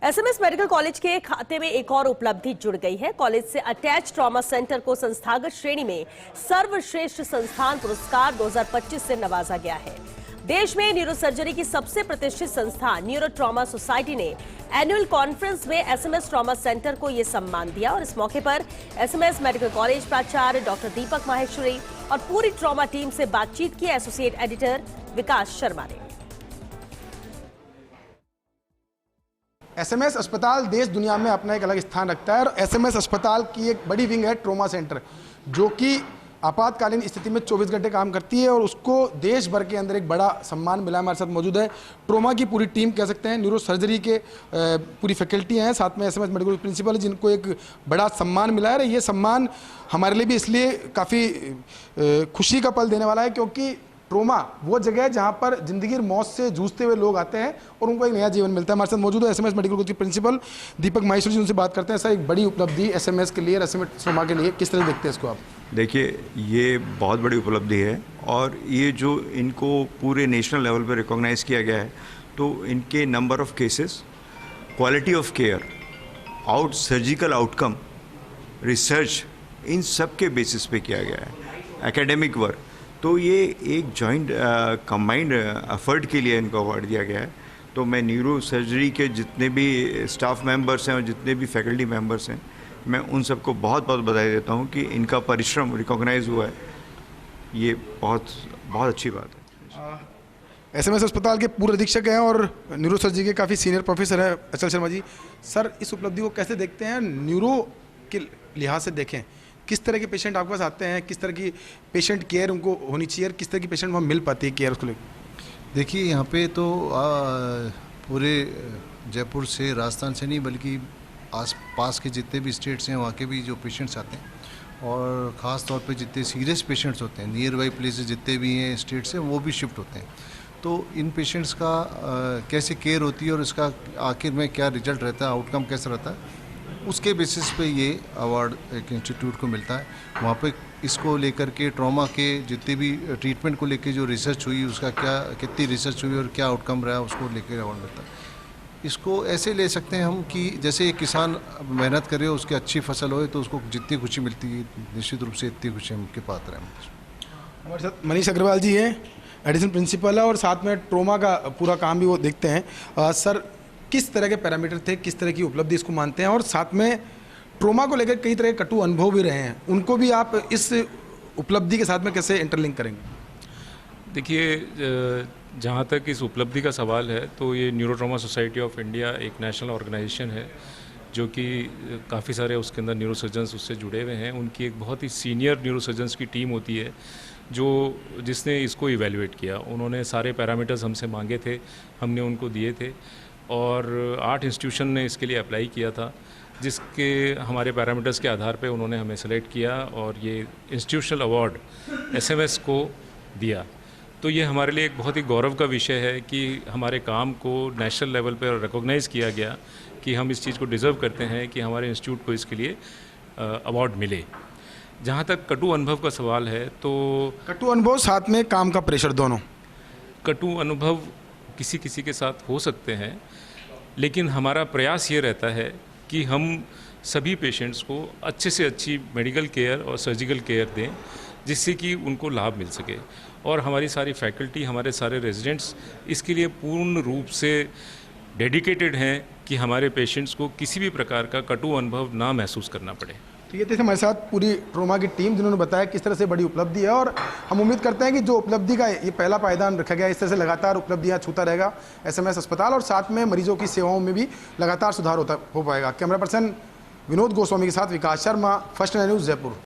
SMS medical college के खाते में एक और उपलब्धि जुड़ गई है। कॉलेज से अटैच ट्रॉमा सेंटर को संस्थागत श्रेणी में सर्वश्रेष्ठ संस्थान पुरस्कार 2025 से नवाजा गया है। देश में न्यूरोसर्जरी की सबसे प्रतिष्ठित संस्थान न्यूरो ट्रॉमा सोसाइटी ने एनुअल कॉन्फ्रेंस में एसएमएस ट्रॉमा सेंटर को यह सम्मान दिया और इस मौके पर एसएमएस मेडिकल कॉलेज प्राचार्य डॉक्टर दीपक माहेश्वरी और पूरी ट्रॉमा टीम से बातचीत की एसोसिएट एडिटर विकास शर्मा ने। एसएमएस अस्पताल देश दुनिया में अपना एक अलग स्थान रखता है और एसएमएस अस्पताल की एक बड़ी विंग है ट्रॉमा सेंटर, जो कि आपातकालीन स्थिति में 24 घंटे काम करती है और उसको देश भर के अंदर एक बड़ा सम्मान मिला है। हमारे साथ मौजूद है ट्रॉमा की पूरी टीम, कह सकते हैं न्यूरो सर्जरी के पूरी फैकल्टी हैं, साथ में एसएमएस मेडिकल प्रिंसिपल है, जिनको एक बड़ा सम्मान मिला है। ये सम्मान हमारे लिए भी इसलिए काफ़ी खुशी का पल देने वाला है क्योंकि ट्रोमा वो जगह है जहां पर जिंदगी और मौत से जूझते हुए लोग आते हैं और उनको एक नया जीवन मिलता है। हमारे साथ मौजूद है एसएमएस मेडिकल कॉलेज के प्रिंसिपल दीपक माहेश्वरी जी, उनसे बात करते हैं। सर, एक बड़ी उपलब्धि एसएमएस के लिए और एसएमएस ट्रोमा के लिए, किस तरह देखते हैं इसको आप? देखिए, ये बहुत बड़ी उपलब्धि है और ये जो इनको पूरे नेशनल लेवल पर रिकॉग्नाइज़ किया गया है, तो इनके number of cases, quality of care, surgical outcome, research, इन सब के बेसिस पे किया गया है। एकेडमिक वर्क, तो ये एक जॉइंट कंबाइंड एफर्ट के लिए इनको अवार्ड दिया गया है। तो मैं न्यूरो सर्जरी के जितने भी स्टाफ मेंबर्स हैं और जितने भी फैकल्टी मेंबर्स हैं, मैं उन सबको बहुत बहुत बधाई देता हूं कि इनका परिश्रम रिकॉग्नाइज हुआ है। ये बहुत बहुत अच्छी बात है। एसएमएस अस्पताल के पूर्व अधीक्षक हैं और न्यूरो सर्जरी के काफ़ी सीनियर प्रोफेसर हैं अचल शर्मा जी। सर, इस उपलब्धि को कैसे देखते हैं? न्यूरो के लिहाज से देखें, किस तरह के पेशेंट आपके पास आते हैं, किस तरह की पेशेंट केयर उनको होनी चाहिए और किस तरह की पेशेंट वहाँ मिल पाती है केयर उसको लेकर? देखिए, यहाँ पे तो पूरे जयपुर से, राजस्थान से नहीं बल्कि आस पास के जितने भी स्टेट्स हैं वहाँ के भी जो पेशेंट्स आते हैं और ख़ास तौर पे जितने सीरियस पेशेंट्स होते हैं, नियर बाई प्लेसेस जितने भी हैं स्टेट्स हैं, वो भी शिफ्ट होते हैं। तो इन पेशेंट्स का कैसे केयर होती है और इसका आखिर में क्या रिजल्ट रहता है, आउटकम कैसा रहता है, उसके बेसिस पे ये अवार्ड एक इंस्टीट्यूट को मिलता है। वहाँ पे इसको लेकर के ट्रॉमा के जितने भी ट्रीटमेंट को लेके जो रिसर्च हुई, उसका कितनी रिसर्च हुई और क्या आउटकम रहा, उसको लेकर अवार्ड मिलता है। इसको ऐसे ले सकते हैं हम कि जैसे एक किसान मेहनत करे, उसकी अच्छी फसल होए तो उसको जितनी खुशी मिलती है, निश्चित रूप से इतनी खुशी हम के पात्र हैं। हमारे साथ मनीष अग्रवाल जी हैं, एडिशनल प्रिंसिपल है और साथ में ट्रॉमा का पूरा काम भी वो देखते हैं। सर, किस तरह के पैरामीटर थे, किस तरह की उपलब्धि इसको मानते हैं और साथ में ट्रॉमा को लेकर कई तरह के कटु अनुभव भी रहे हैं, उनको भी आप इस उपलब्धि के साथ में कैसे इंटरलिंक करेंगे? देखिए, जहाँ तक इस उपलब्धि का सवाल है, तो ये neuro trauma society of India एक नेशनल ऑर्गेनाइजेशन है जो कि काफ़ी सारे उसके अंदर न्यूरो सर्जन्स उससे जुड़े हुए हैं। उनकी एक बहुत ही सीनियर न्यूरो सर्जन्स की टीम होती है जिसने इसको इवेल्युएट किया। उन्होंने सारे पैरामीटर्स हमसे मांगे थे, हमने उनको दिए थे और 8 इंस्टीट्यूशन ने इसके लिए अप्लाई किया था, जिसके हमारे पैरामीटर्स के आधार पे उन्होंने हमें सेलेक्ट किया और ये इंस्टीट्यूशनल अवार्ड एसएमएस को दिया। तो ये हमारे लिए एक बहुत ही गौरव का विषय है कि हमारे काम को नेशनल लेवल पर रिकॉग्नाइज़ किया गया कि हम इस चीज़ को डिज़र्व करते हैं कि हमारे इंस्टीट्यूट को इसके लिए अवार्ड मिले। जहाँ तक कटु अनुभव का सवाल है, तो कटु अनुभव साथ में काम का प्रेशर, दोनों कटु अनुभव किसी किसी के साथ हो सकते हैं, लेकिन हमारा प्रयास ये रहता है कि हम सभी पेशेंट्स को अच्छे से अच्छी मेडिकल केयर और सर्जिकल केयर दें, जिससे कि उनको लाभ मिल सके। और हमारी सारी फैकल्टी, हमारे सारे रेजिडेंट्स इसके लिए पूर्ण रूप से डेडिकेटेड हैं कि हमारे पेशेंट्स को किसी भी प्रकार का कटु अनुभव ना महसूस करना पड़े। तो ये थे हमारे साथ पूरी ट्रॉमा की टीम, जिन्होंने बताया किस तरह से बड़ी उपलब्धि है और हम उम्मीद करते हैं कि जो उपलब्धि का ये पहला पायदान रखा गया, इस तरह से लगातार उपलब्धियां छूता रहेगा एसएमएस अस्पताल और साथ में मरीजों की सेवाओं में भी लगातार सुधार हो पाएगा। कैमरा पर्सन विनोद गोस्वामी के साथ विकास शर्मा, फर्स्ट न्यूज़, जयपुर।